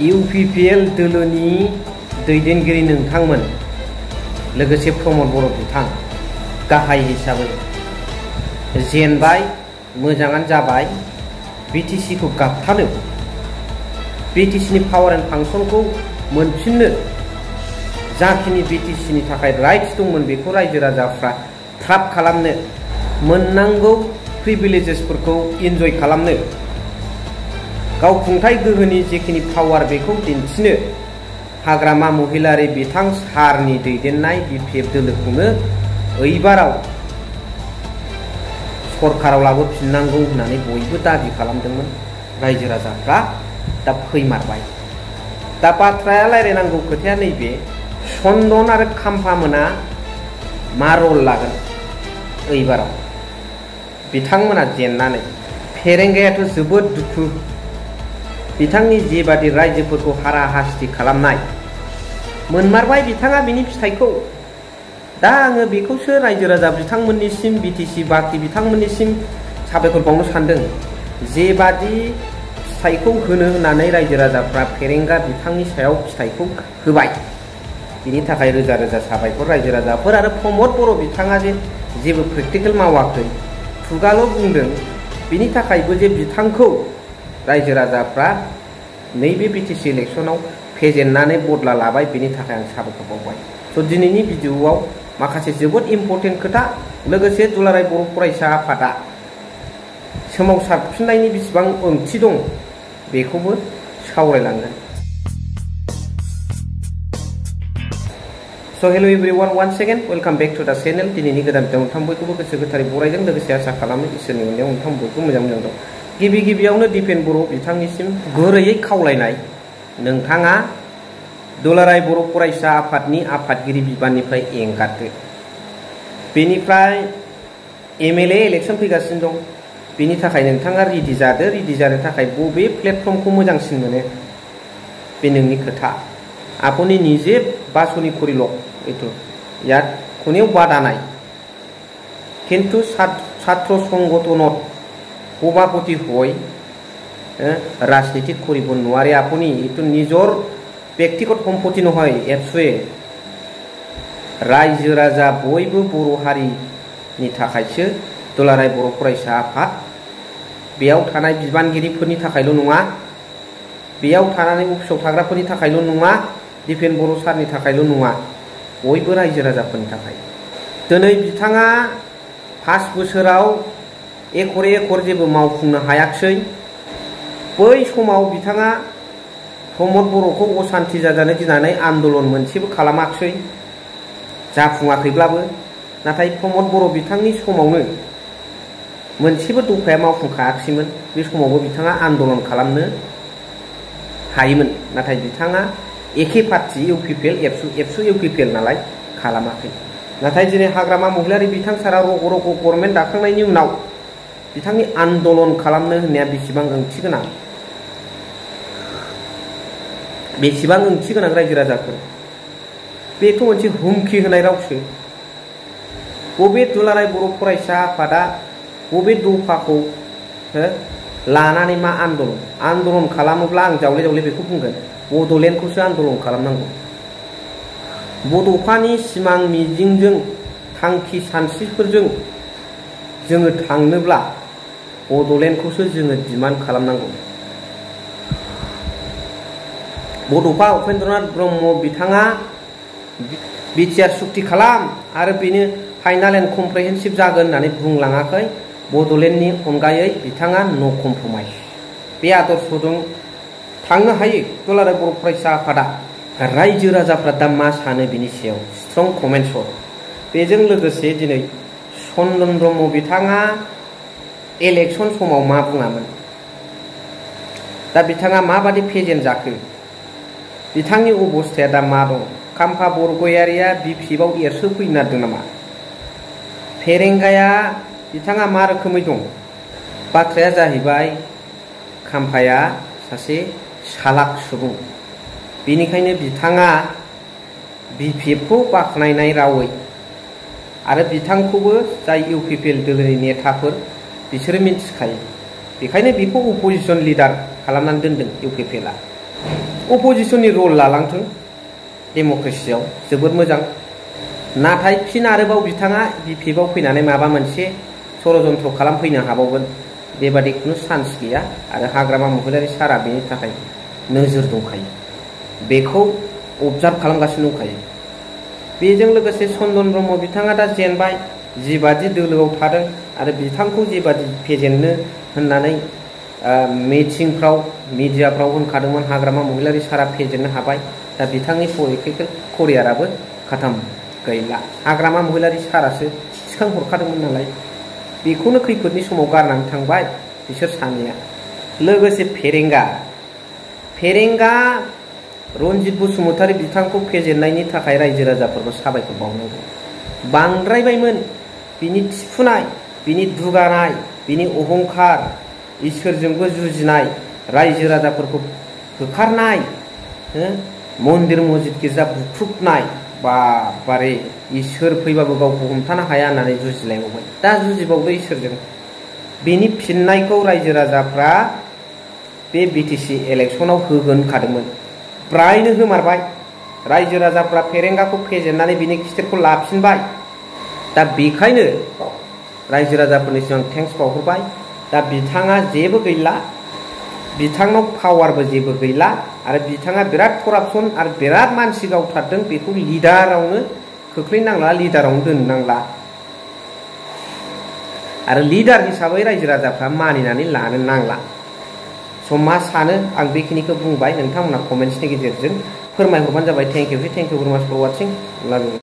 UPPL दोलोनि दैदेनगिरि नोंथांमोन लोगोसे प्रमद बर' बिथां गाहाय हिसाबै जेनबाय मोजाङानो जाबाय बिटिसि खौ गाबथानो बिटिसि नि पावार एन्ड फांसनखौ मोनफिननो जाखिनि बिटिसि नि थाखाय राइट्स दंमोन बेखौ रायजो राजाफ्रा ट्राप खालामनो मोननांगौ प्रिभिलेजेसफोरखौ इन्जय खालामनो गाव खुंथाय गोहोनि जेखिनि पावार बेखौ दिन्थिनो हाग्रामा महिलारि बिथां सारनि दैदेननाय बिपिएफ दोलोखौनो ओइबाराव सरकाराव लाबोफिननांगौ होननानै बयबो दाबि खालामदोंमोन रायजो राजाफ्रा दा फैमारबाय। दा बाथ्राया रायलायनांगौ खोथाया नैबे चन्दन आरो खाम्फा मोना मा रल लागोन ओइबाराव बिथांमोना जेननानै फेरेंगायाथ' जोबोद दुखु बिथांनि जेबादि रायजोफोरखौ हारा हास्ति खालामनाय मोनमारबाय बिथाङा बिनि फिथाइखौ दा आङो बेखौसो रायजो राजा बिथांमोननिसिम बिटिसि बाखि बिथांमोननिसिम साबायखर बावनो सानदों जेबादि फिथाइखौ होनो होननानै रायजो राजाफ्रा फेरेंगा बिथांनि सायाव फिथाइखौ होबाय बिनि थाखाय रोजा रोजा साबायखर रायजो राजाफोर आरो प्रमद बर' बिथाङा जे जेबो प्रेक्टिकेल मावाखै खुगाल' बुंदों बिनि थाखायबो जे बिथांखौ रायजो राजाफ्रा नैबे बिटिसि इलेक्सनाव फेजेननानै बदला लाबाय बिनि थाखाय आं साबायखर बावबाय। स' दिनैनि भिडिअ'आव माखासे जोबोद इम्परटेन्ट खोथा लोगोसे दुलाराय बर' फरायसा आफादा सोमावसारफिननायनि बेसेबां ओंथि दं बेखौबो सावरायलांगोन। So' hello' everyone one second welcome back to the channel दिनैनि गोदान भिडिअ नोंथां बयखौबो गोसो गोथारै बरायदों लोगोसे आसा खालामो इसोरनि अननायाव नोंथां बयबो मोजां मोजां दं। गिबियावनो दिपेन बर' बिथांनिसिम गुरैयै खावलायनाय नोंथाङा दुलाराय बर' फरायसा आफादनि आफादगिरि बिबाननिफ्राय एंगारदो बेनिफ्राय एमएलए इलेक्सन फैगासिनो दं बेनि थाखाय नोंथाङा रेडि जादो रेडि जानो थाखाय बबे प्लेटफर्मखौ मोजांसिन मोनो बे नोंनि खोथा आपनि निजे बासनि करिल एतो यात कोनेও बादा নাই কিন্তু ছাত্র সংগঠনত সভাপতি হই রাজনীতি কৰিব নোৱাৰে আপুনি এটো নিজৰ ব্যক্তিগত সম্পত্তি নহয় এপসে रायजो राजा बयबो बर' हारिनि थाखायसो दुलाराय बर' फरायसा आफाद बेयाव थानाय बिबानगिरिफोरनि थाखायल' नङा बेयाव थानानै अफिसाव थाग्राफोरनि थाखायल' नङा दिपेन बर' सारनि थाखायल' नङा बयबो रायजो राजाफोरनि थाखाय दिनै बिथाङा 5 बोसोराव एकर जेबो मावफुंनो हायाखै बै समाव बिथाङा प्रमद बर'खौ असान्ति जाजानो गिनानै आन्दोलन मोनसेबो खालामाखै जाफुङाखैब्लाबो नाथाय प्रमद बर' बिथांनि समावनो मोनसेबो दफाया मावफुंखायाखैमोन बे समावबो बिथाङा आन्दोलन खालामनो हायोमोन नाथाय बिथाङा एखे पार्टी इउपिपिएल एबसु इउपिपिएल नालाय खालामाखै नाथाय दिनै हाग्रामा महिलारि बिथां सारा रग' रग' गभर्नमेन्ट दाखांनायनि उनाव बिथांनि आन्दोलन खालामनो होननाया बेसेबां ओंथि गोनां रायजो राजाफोर बेथ' मोनसे हुमखि होनाय रावसो बबे दुलाराय बर' फरायसा आफादा बबे दफाखौ लानानै मा आन्दोलन खालामोब्ला आं जावले जावले बेखौ बुंगोन बड'लेण्डखौसो आन्दोलन खालामनांगौ बड'फानि सिमां मिजिंजों थांखि सानस्रिफोरजों जोङो थांनोब्ला बड'लेण्डखौसो जोङो डिमान्ड खालामनांगौ बड'फा उपेन्द्रनाथ ब्रह्म बिथाङा बिटिआर सुक्ति खालाम आरो बेनो फाइनाल एन्ड कमप्रिहेन्सिभ जागोन होननानै बुंलाङाखै बड'लेण्डनि अनगायै बिथाङा नो कमप्रमाइस बे आदर्शजों थांनो हायो दुलाराय बर' फरायसा आफादा रायजो राजाफ्रा दा मा सानो बिनि सायाव स्ट्रं कमेन्ट्स हर बेजों लोगोसे दिनै चन्दन ब्रह्म बिथाङा इलेक्सन समाव मा बुङामोन दा बिथाङा माबादि फेजेन जाखो बिथांनि अबस्थाया दा मा दं खाम्फा बरगयारिया बिपिएफआव एरसोफैनो नागिरदों नामा फेरेंगाया बिथाङा मा रोखोमै दं बाथ्राया जाहैबाय खाम्फाया सासे सालाक सुबुं बेनिखायनो बिथाङा बिपिएफखौ बाख्नायनाय रावै आरो बिथांखौबो जाय इउपिपिएल दोलोनि नेताफोर बिसोरो मिथिखायो बेखायनो बेखौ अपोजिशन लिडार खालामनानै दोनदों इउपिपिएलआ अपोजिशननि रल लालांथों डेम'क्रेसियाव जोबोद मोजां। नाथाय फिन आरोबाव बिथाङा बिपिएफआव फैनानै माबा मोनसे षड़यन्त्र खालामफैनो हाबावगोन बेबादि खुनु चान्स गैया आरो हाग्रामा महिलारि सारा बेनि थाखाय नोजोर दंखायो, बेखौ अबजार्भ खालामगासिनो दंखायो। बेजों लोगोसे चन्दन ब्रह्म बिथाङा दा जेनबाय, जिबादि दोलोआव थादों आरो बिथांखौ जिबादि फेजेननो होननानै मिटिंफ्राव मिडियाफ्राव होनखादोंमोन हाग्रामा महिलारि सारा फेजेननो हाबाय। दा बिथांनि पलिटिकेल केरियाराबो खतम गैला। हाग्रामा महिलारि सारासो थिखांहरखादोंमोन नालाय, बेखौनो खैफोदनि समाव गारनानै थांबाय बिसोर सानैया। लोगोसे फेरेंगा रनजित बसुमतारी बिथांखौ फेजेननायनि थाखाय रायजो राजाफोरखौ साबायखर बावनांगौ। बांद्रायबायमोन बिनि थिफुनाय, बिनि दुगानाय, बिनि अहंखार, इसोरजोंबो जुजिनाय, रायजो राजाफोरखौ होखारनाय, मन्दिर मस्जिद गिर्जा बुख्रुबनाय, बारे इसोर फैबाबो गावखौ हमथानो हाया होननानै जुजिलायबावबाय। दा जुजिबावदो इसोरजों। बेनि फिननायखौ रायजो राजाफ्रा बे बिटिसि इलेक्सनाव होगोन होनखादोंमोन, फ्रायनो होमारबाय। रायजो राजाफ्रा फेरेंगाखौ फेजेननानै बिनि खिथेरखौ लाफिनबाय। दा बेखायनो रायजो राजाफोरनि सिगां थेंक्स बावहरबाय। दा बिथाङा जेबो गैला, बिथांनाव पावारबो जेबो गैला आरो बिथाङा बिराद करापसन आरो बिराद मानसि गावथारदों, बेखौ लिडारावनो खोख्लैनांला, लिडारावनो दोननांला आरो लिडार हिसाबै रायजो राजाफ्रा मानिनानै लानो नांला। स' मा सानो आं बेखिनिखौ बुंबाय, नोंथांमोना कमेन्ट्सनि गेजेरजों फोरमायहरबानो जाबाय। थेंक इउ भेरि माच फर वाचिं।